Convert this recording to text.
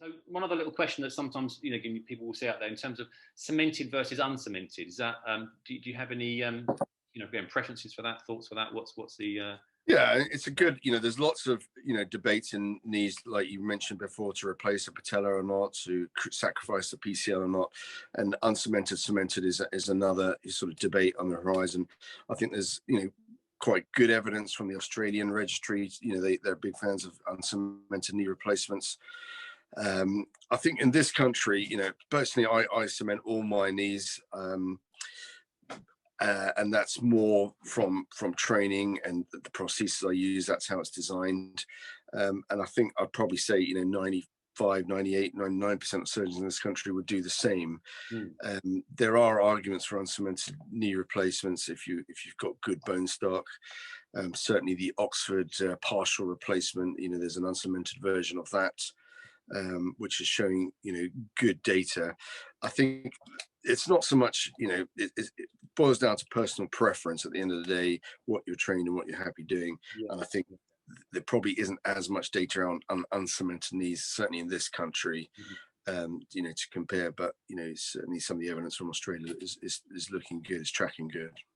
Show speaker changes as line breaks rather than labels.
So one other little question that sometimes people will say out there in terms of cemented versus uncemented is that do you have any again, preferences for that, thoughts for that? What's the
Yeah, it's a good, there's lots of, debates in knees, like you mentioned before, to replace a patella or not, to sacrifice the PCL or not. And uncemented, cemented is another sort of debate on the horizon. I think there's, quite good evidence from the Australian registry. They're big fans of uncemented knee replacements. I think in this country, personally, I cement all my knees. And that's more from training and the prosthesis I use. That's how it's designed. And I think I'd probably say, 95, 98, 99% of surgeons in this country would do the same. There are arguments for uncemented knee replacements if you've got good bone stock. Certainly the Oxford partial replacement, there's an uncemented version of that, which is showing, good data. I think it's not so much, it boils down to personal preference at the end of the day, what you're trained and what you're happy doing. Yeah. And I think there probably isn't as much data on uncemented knees, certainly in this country, to compare. But, certainly some of the evidence from Australia is looking good, is tracking good.